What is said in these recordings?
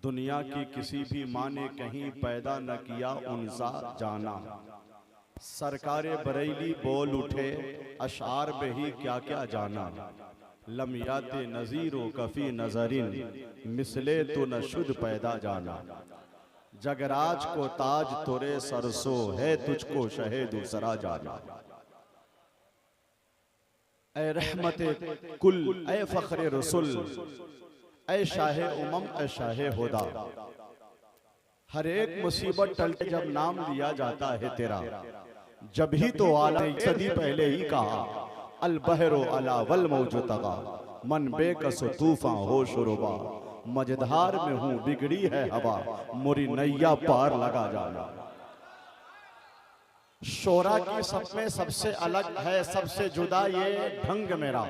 दुनिया की किसी भी माँ ने कहीं पैदा न किया उनसा जाना। सरकारे बरेली बोल उठे अशार में ही क्या क्या जाना। लमियाते नज़ीरो कफ़ी नजरिन मिसले तो न शुद्ध पैदा जाना। जगराज को ताज तोरे सरसो है तुझको शहे दूसरा जाना। ऐ रहमते कुल ऐ फ़ख्रे रसूल ऐ शाहे उमम ऐ शाहे हुदा। हर एक मुसीबत टलते जब नाम लिया जाता है तेरा, जब ही तो आला सदी पहले ही कहा अल बहरो अला वल मौजू तगा मन बेकस तूफान हो शुरुबा। मझधार में हूँ बिगड़ी है हवा मोरी नैया पार लगा जाना। शोरा की सब में सबसे अलग है सबसे जुदा ये ढंग मेरा।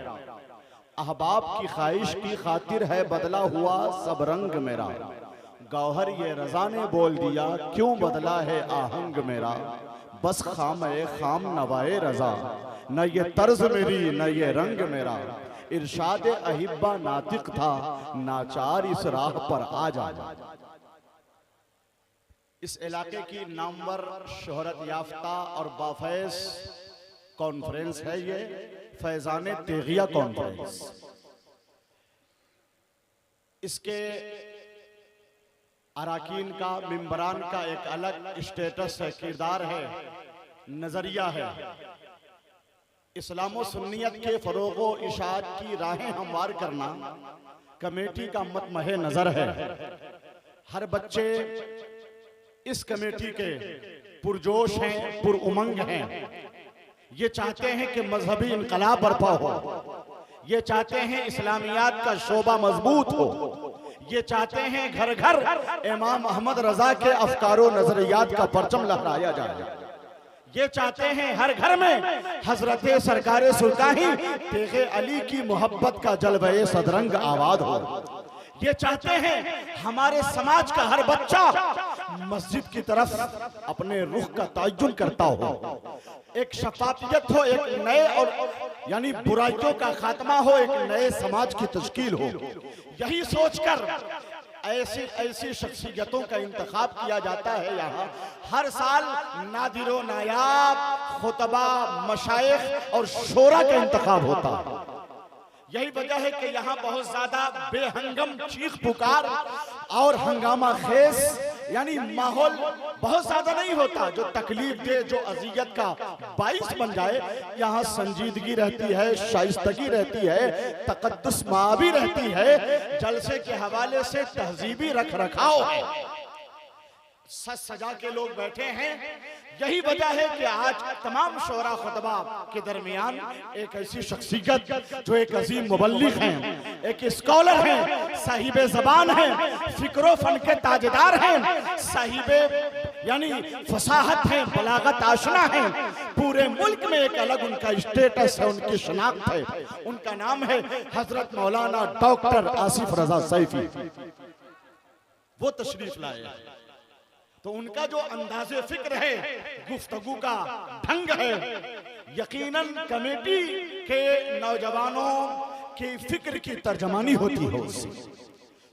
अहबाब की ख्वाहिश की खातिर है बदला हुआ सब रंग मेरा। गौहर ये रजा ने बोल दिया क्यों बदला है आहंग मेरा। बस खाम नवाए रजा न ये तर्ज मेरी न ये रंग मेरा। इरशाद अहिब्बा नातिक था नाचार इस राह पर आ जाना। इस इलाके की नामवर शोहरत याफ्ता और बाफैज कॉन्फ्रेंस है ये फैजाने तेगिया कॉन्फ्रेंस। इसके अराकीन का मिंबरान का एक अलग स्टेटस है, किरदार है, नजरिया है। इस्लाम व सुन्नियत के फरोगो इशाअत की राहें हमवार करना कमेटी का मतमहे नजर है। हर बच्चे इस कमेटी के पुरजोश हैं, पुरउमंग हैं। ये चाहते हैं कि मजहबी इनकलाब बर्पा हो, ये चाहते हैं इस्लामियात का शोबा मजबूत हो, ये चाहते हैं घर घर इमाम अहमद रजा के अफकारो नजरियात का परचम लहराया जाए। ये चाहते हैं हर घर में हजरत सरकारे सुल्तानी तेगे अली की मोहब्बत का जलवे सदरंग आबाद हो। ये चाहते हैं हमारे समाज का हर बच्चा मस्जिद की तरफ अपने रुख का तयज्जुन करता हो, एक शफाफियत हो, एक नए और यानी बुराइयों का खात्मा हो, एक नए समाज की तश्कील हो। यही सोचकर ऐसी शख्सियतों का इंतखाब किया जाता है। यहाँ हर साल नादिरो नायाब खुतबा मशाइख और शोरा का इंतखाब होता है। यही वजह है कि यहाँ बहुत ज्यादा बेहंगम चीख पुकार और हंगामा खेस यानी माहौल बहुत ज्यादा नहीं होता जो तकलीफ दे, जो अजियत का बाइस बन जाए। यहाँ संजीदगी रहती है, शाइस्तगी रहती है, तकद्दुस मावी रहती है, जलसे के हवाले से तहजीबी रख रखाव है। सज सजा के लोग बैठे हैं। यही वजह है कि आज तमाम शोरा खुतबा के दरमियान एक ऐसी शख्सियत जो एक अजीम मुबल्लिग हैं, एक स्कॉलर हैं, साहिबे ज़बान हैं, फिक्रो फन के ताजदार हैं, साहिबे यानी फसाहत हैं, बलागत आशना हैं। पूरे मुल्क में एक अलग उनका स्टेटस है, उनकी शनाख्त है। उनका नाम है हजरत मौलाना डॉक्टर आसिफ रजा सैफी। वो तशरीफ लाए तो उनका जो अंदाज़े फिक्र है, गुफ्तगू का ढंग है, यकीनन कमेटी के नौजवानों की फिक्र की तर्जमानी होती है उससे।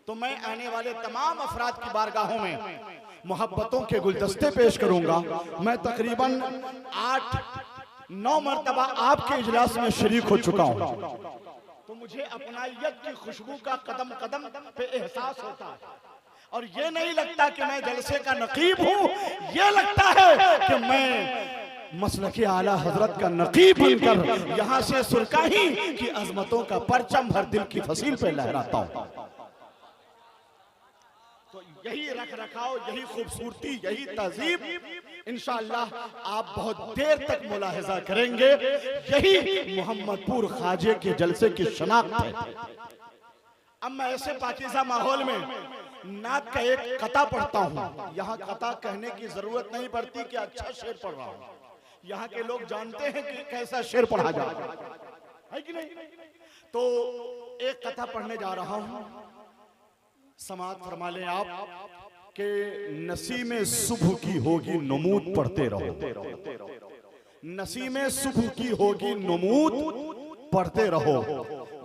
तो मैं आने वाले तमाम अफराद की बारगाहों में मोहब्बतों के गुलदस्ते पेश करूंगा। मैं तकरीबन 8-9 मरतबा आपके इजलास में शरीक हो चुका हूं, तो मुझे अपनाइयत की खुशबू का कदम कदम पे एहसास होता है। और ये नहीं लगता कि मैं जलसे का नकीब हूं, ये लगता है कि मैं मसलके आला हजरत का नकीब बनकर यहां से सुरकाही की अजमतों का परचम हर दिल की फसील पे लहराता हूं। तो यही रख रखाव, यही खूबसूरती, यही तहजीब इंशाअल्लाह आप बहुत देर तक मुलाहिजा करेंगे। यही मोहम्मदपुर ख्वाजे के जलसे की शनाख्त है। अब मैं ऐसे पाकीज़ा माहौल में नात का एक कता पढ़ता हूँ। यहाँ कता कहने की जरूरत नहीं पड़ती कि अच्छा शेर पढ़ रहा हूँ, यहाँ के लोग जानते हैं कि कैसा शेर पढ़ा जाए, है कि नहीं। तो एक कथा पढ़ने जा रहा हूँ, समाअत फरमा लें आप कि नसीमे सुबह की होगी नमूद पढ़ते रहो, नसीमे सुबह की होगी नमूद पढ़ते रहो,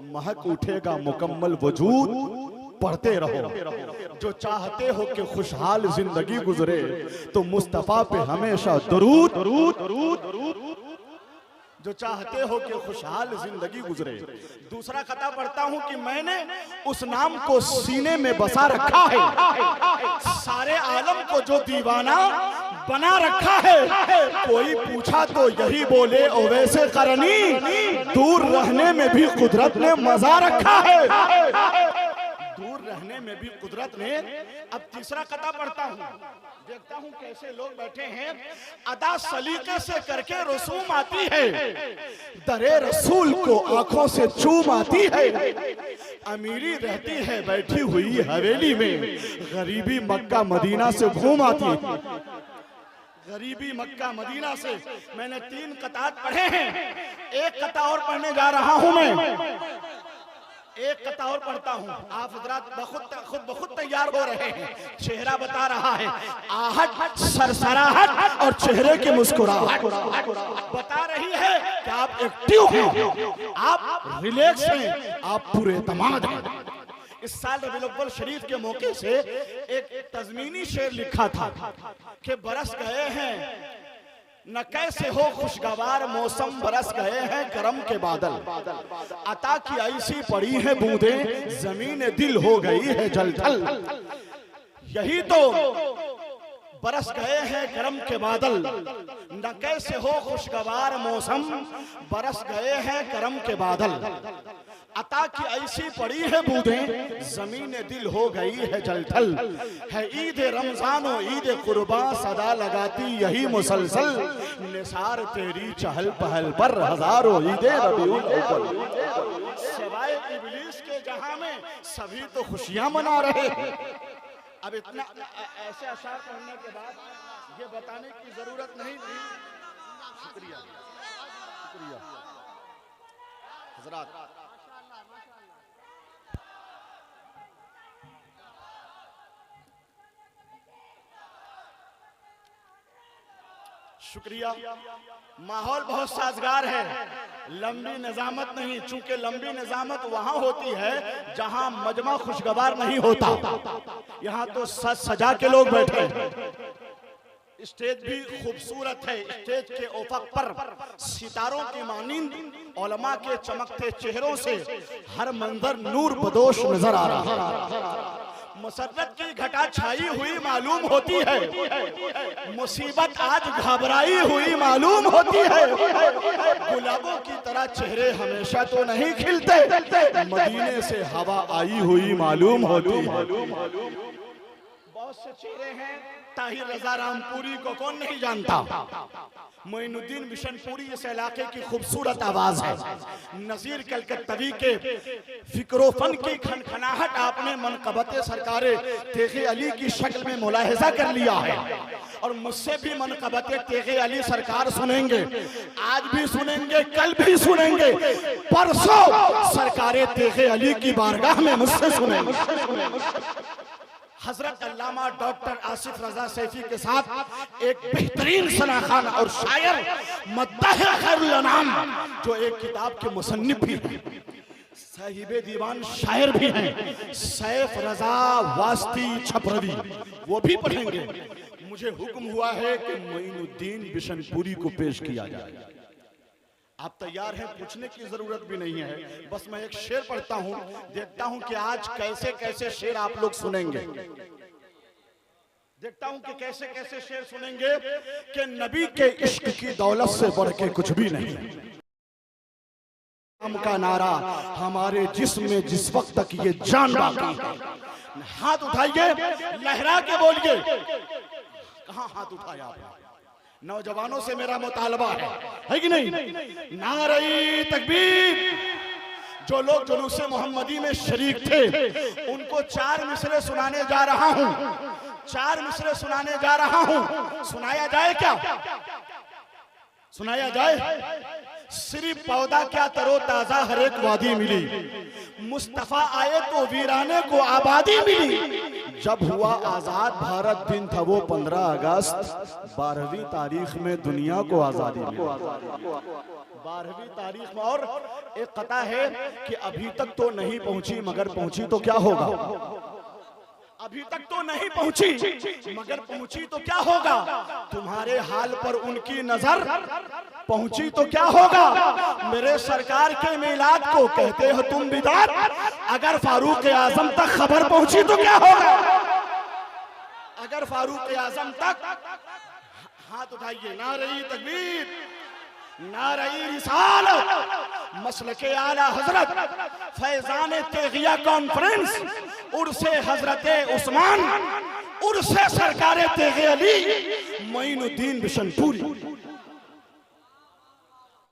महक उठेगा मुकम्मल वजूद पढ़ते रहो। जो चाहते हो कि खुशहाल जिंदगी गुजरे तो मुस्तफा पे हमेशा दरूद। जो चाहते हो कि खुशहाल जिंदगी गुजरे। दूसरा खता पढ़ता हूं कि मैंने उस नाम को सीने में बसा रखा है, सारे आलम को जो दीवाना बना रखा है। कोई पूछा तो यही बोले ओ वैसे करनी, दूर रहने में भी कुदरत ने मजा रखा है, दूर रहने में भी कुदरत ने। अब तीसरा कथा पढ़ता हूं, देखता हूं कैसे लोग बैठे हैं, अदा सलीके से करके रसूम आती है, दरे रसूल को आंखों से चूम आती है। अमीरी रहती है बैठी हुई हवेली में, गरीबी मक्का मदीना से घूम आती है, गरीबी मक्का मदीना से। मैंने 3 कतार पढ़े हैं, एक कथा और पढ़ने जा रहा हूं मैं, एक कथा और पढ़ता हूं। आप हजरात खुद बखुद तैयार हो रहे हैं, चेहरा बता रहा है, आहट, सरसराहट और चेहरे की मुस्कुराहट बता रही है कि आप एक्टिव हैं, आप रिलैक्स हैं, आप पूरे एतमाद हैं। इस साल रबीउल अव्वल शरीफ के मौके से एक तज़मीनी शेर लिखा था कि बरस गए हैं न कैसे हो खुशगवार मौसम, बरस गए हैं करम के बादल, अता की ऐसी पड़ी है बूंदें, जमीन दिल हो गई है जलथल। यही तो बरस गए हैं करम के बादल, न कैसे हो खुशगवार मौसम, बरस गए हैं करम के बादल, अता की ऐसी पड़ी है बूंदें, जमीन दिल हो गई है जलथल। है ईद रमजान और ईद कुर्बा, सदा लगाती यही मुसलसल, निसार तेरी चहल पहल पर हजारों ईदे रबीउल अव्वल। सिवाय इब्लीस के जहां में सभी तो खुशियां मना रहे हैं। अब इतना ऐसे अशार पढ़ने के बाद ये बताने की जरूरत नहीं थी। शुक्रिया शुक्रिया हजरात। शुक्रिया। माहौल बहुत साजगार है, लंबी निजामत नहीं, चूंकि लंबी निजामत वहां होती है जहां मजमा खुशगवार नहीं होता। यहाँ तो सज सजा के लोग बैठे हैं, स्टेज भी खूबसूरत है, स्टेज के उफक पर सितारों की मानिंद उलमा के चमकते चेहरों से हर मंजर नूर बदोश नजर आ रहा है। मुसर्रत की घटा छाई हुई मालूम होती है, मुसीबत आज घबराई हुई मालूम होती है। गुलाबों की तरह चेहरे हमेशा तो नहीं खिलते, मदीने से हवा आई हुई मालूम होती है। बहुत से चेहरे हैं, ताहिर रजा रामपुरी को कौन नहीं जानता, मोइनुद्दीन बिशनपुरी इस इलाके की खूबसूरत आवाज है। नजीर कलकत्तवी के फिक्रो फन की खनखनाहट आपने मनकबते सरकारे तेगे अली की शक्ल में मुलाहिजा कर लिया है, और मुझसे भी मनकबते तेगे अली सरकार सुनेंगे, आज भी सुनेंगे, कल भी सुनेंगे, परसों सरकारे तेगे अली की बारगाह में मुझसे सुनेंगे। हजरत अल्लामा डॉक्टर आसिफ रजा सैफी के साथ एक बेहतरीन सनाखान और शायर मद्दाह खैरुल अनाम, जो एक किताब के मुसन्निफ भी हैं, साहिबे दीवान शायर भी हैं, सैफ रजा वास्ती छपरवी, वो भी पढ़ेंगे। मुझे हुक्म हुआ है कि मोइनुद्दीन बिशनपुरी को पेश किया जाए। आप तैयार हैं, पूछने की जरूरत भी नहीं है, बस मैं एक शेर पढ़ता हूं, देखता हूं कि आज कैसे कैसे शेर आप लोग सुनेंगे। देखता हूं कि कैसे कैसे शेर सुनेंगे कि नबी के इश्क की दौलत से बढ़ के कुछ भी नहीं। हम का नारा हमारे जिस्म में जिस वक्त तक ये जान बाकी है। हाथ उठाइए, लहरा के बोलिए। कहां हाथ उठाया आपने? नौजवानों से मेरा मुतालबा है कि नहीं? नारे तकबीर। जो लोग जुलूसे मोहम्मदी में शरीक थे उनको 4 मिसरे सुनाने जा रहा हूं, 4 मिसरे सुनाने जा रहा हूं। सुनाया जाए क्या? सुनाया जाए? सिर्फ पौधा क्या तरो ताजा हर एक वादी मिली, मुस्तफा आए तो वीराने को आबादी मिली। जब हुआ आजाद भारत दिन था वो 15 अगस्त, 12वीं तारीख में दुनिया को आजादी मिली। 12वीं तारीख में। और एक कथा है कि अभी तक तो नहीं पहुंची, मगर पहुंची तो क्या होगा। अभी तक तो नहीं पहुंची मगर पहुंची तो क्या होगा। तुम्हारे हाल पर उनकी नजर पहुंची तो क्या होगा। मेरे सरकार के मिलाद को कहते हो तुम बिदात, अगर फारूक आजम तक खबर पहुंची तो क्या होगा। अगर फारूक आजम तक, हाथ उठाइए, नारे तकबीर, नारे रिसालत, मसलके आला हजरत, फैजान तेगिया कॉन्फ्रेंस, उर्से हजरते उस्मान, उर्से सरकारे तेगे अली, मोइनुद्दीन बिशनपुरी।